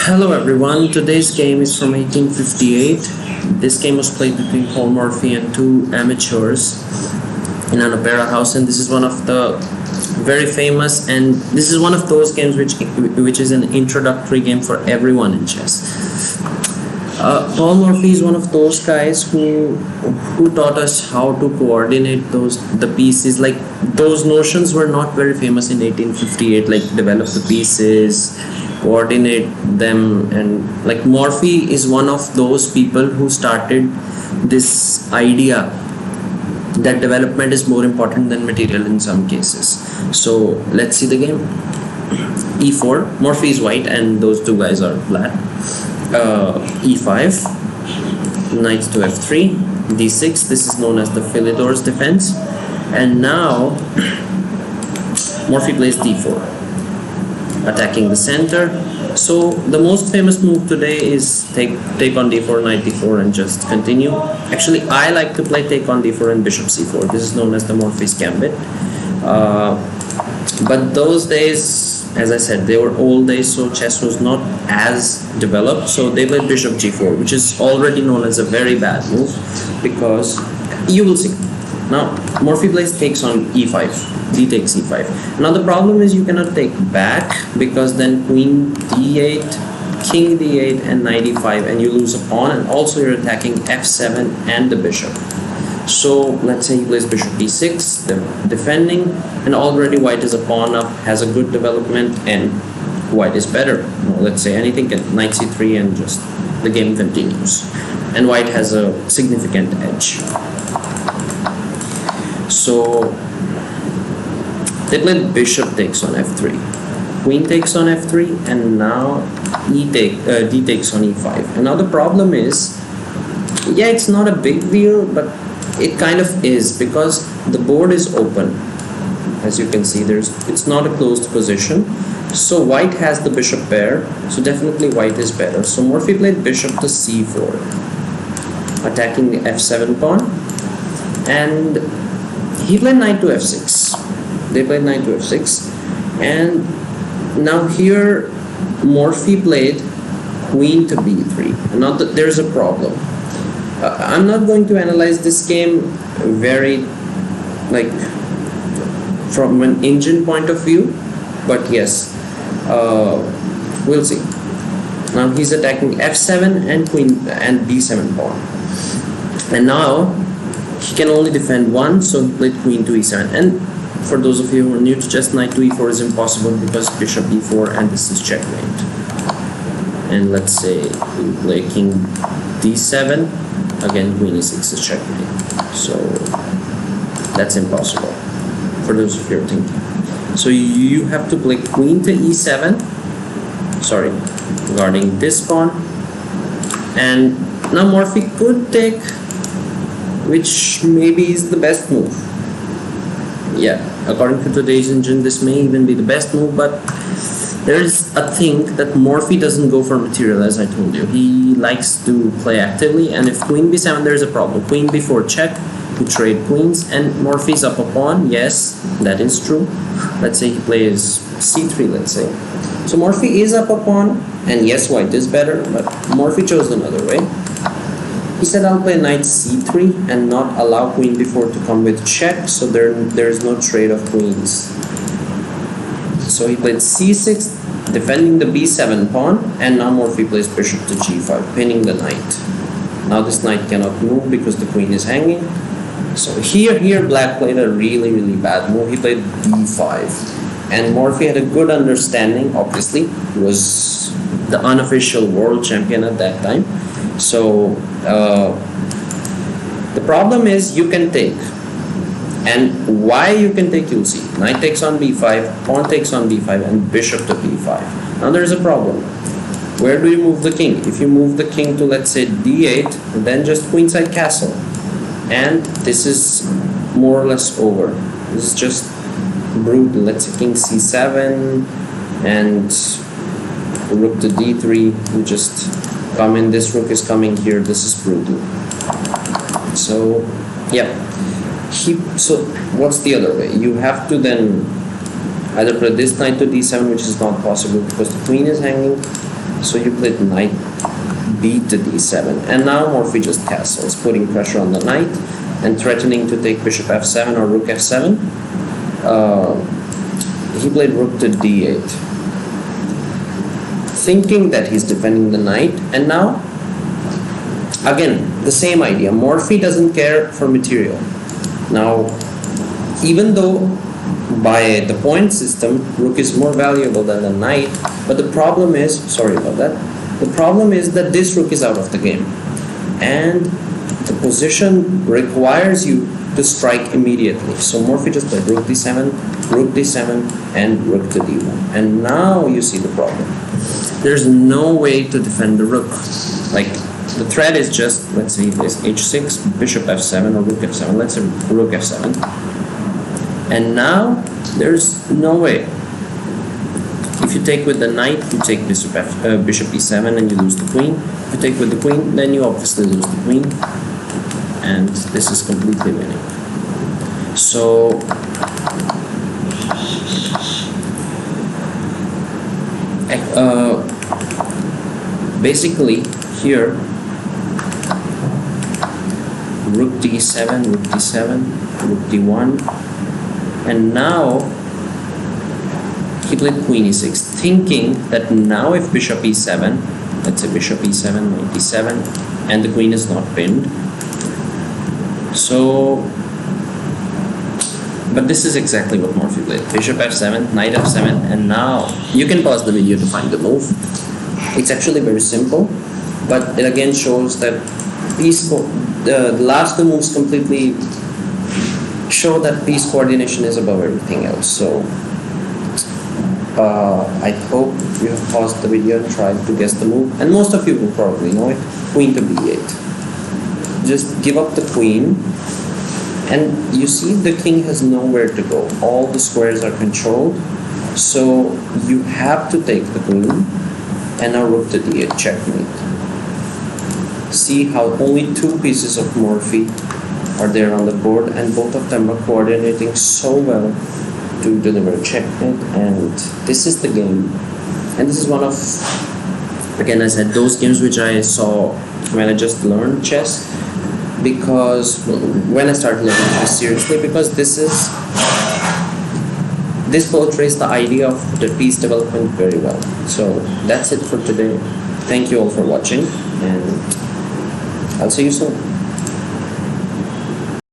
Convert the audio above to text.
Hello everyone, today's game is from 1858. This game was played between Paul Morphy and two amateurs in an opera house, and this is one of the very famous, and this is one of those games which is an introductory game for everyone in chess. Paul Morphy is one of those guys who taught us how to coordinate the pieces. Like, those notions were not very famous in 1858, like develop the pieces, coordinate them, and like Morphy is one of those people who started this idea that development is more important than material in some cases. So let's see the game. E4, Morphy is white and those two guys are black. E5, knight to F3, D6, this is known as the Philidor's defense. And now Morphy plays D4, attacking the center. So the most famous move today is take on D4, knight D4, and just continue. Actually, I like to play take on D4 and bishop C4. This is known as the Morphy's gambit. But those days, as I said, they were old days, so chess was not as developed. So they played bishop G4, which is already known as a very bad move, because you will see. Now, Morphy plays takes on E5, D takes E5. Now the problem is you cannot take back, because then queen D8, king D8, and knight E5, and you lose a pawn, and also you're attacking F7 and the bishop. So let's say he plays bishop D6, defending, and already white is a pawn up, has a good development, and white is better. Well, let's say anything can knight C3, and just the game continues. And white has a significant edge. So they played bishop takes on F3, queen takes on F3, and now D takes on E5. And now the problem is, yeah, it's not a big deal, but it kind of is, because the board is open. As you can see, it's not a closed position. So white has the bishop pair, so definitely white is better. So Morphy played bishop to C4, attacking the F7 pawn, and he played knight to F6. They played knight to F6, and now here Morphy played queen to B3. And now there's a problem. I'm not going to analyze this game very, like, from an engine point of view, but yes, we'll see. Now he's attacking F7 and queen and B7 pawn, and now he can only defend one, so he played queen to E7. And for those of you who are new to chess, knight to E4 is impossible because bishop E4, and this is checkmate. And let's say we play king D7, again queen E6 is checkmate. So that's impossible for those of you who are thinking. So you have to play queen to E7, sorry, guarding this pawn. And now Morphy could take, which maybe is the best move. Yeah, according to today's engine, this may even be the best move, but there is a thing that Morphy doesn't go for material, as I told you. He likes to play actively, and if queen B7, there's a problem. Queen B4 check, we trade queens, and Morphy's up a pawn. Yes, that is true. Let's say he plays C3, let's say. So Morphy is up a pawn, and yes, white is better, but Morphy chose another way. He said, I'll play knight C3 and not allow queen B4 to come with check, so there's no trade of queens. So he played C6, defending the B7 pawn, and now Morphy plays bishop to G5, pinning the knight. Now this knight cannot move because the queen is hanging. So here black played a really, really bad move. He played B5. And Morphy had a good understanding, obviously. He was the unofficial world champion at that time. So the problem is you can take. And why you can take, you'll see. Knight takes on B5, pawn takes on B5, and bishop to B5. Now there's a problem. Where do you move the king? If you move the king to, let's say, D8, then just queenside castle. And this is more or less over. This is just brutal. Let's say king C7 and rook to D3. You just come in. This rook is coming here. This is brutal. So, yeah. So what's the other way? You have to then either play this knight to D7, which is not possible because the queen is hanging. So you played knight b to d7, and now Morphy just castles, putting pressure on the knight and threatening to take bishop f7 or rook f7. He played rook to d8, thinking that he's defending the knight, and now again the same idea. Morphy doesn't care for material. Now, even though by the point system rook is more valuable than the knight, but the problem is, sorry about that, the problem is that this rook is out of the game, and the position requires you to strike immediately. So Morphy just played rook d7, and rook to d1, and now you see the problem. There's no way to defend the rook. Like, the threat is just, let's say this h6, bishop f7 or rook f7, let's say rook f7, and now there's no way. If you take with the knight, you take bishop e7 and you lose the queen. If you take with the queen, then you obviously lose the queen, and this is completely winning. So basically here, rook d7, rook d7, rook d1, and now he played queen e6, thinking that now if bishop e7, let's say bishop e7, knight d7, and the queen is not pinned. So, but this is exactly what Morphy played. Bishop f7, knight f7, and now you can pause the video to find the move. It's actually very simple, but it again shows that the last two moves completely show that piece coordination is above everything else. So I hope you have paused the video and tried to guess the move, and most of you will probably know it. Queen to b8. Just give up the queen, and you see the king has nowhere to go. All the squares are controlled, so you have to take the queen, and now rook to d8, checkmate. See how only two pieces of Morphy are there on the board, and both of them are coordinating so well to deliver a checkmate, and this is the game. And this is one of, again, I said, those games which I saw when I just learned chess, because when I started learning chess seriously, because this portrays the idea of the piece development very well. So that's it for today. Thank you all for watching, and I'll see you soon.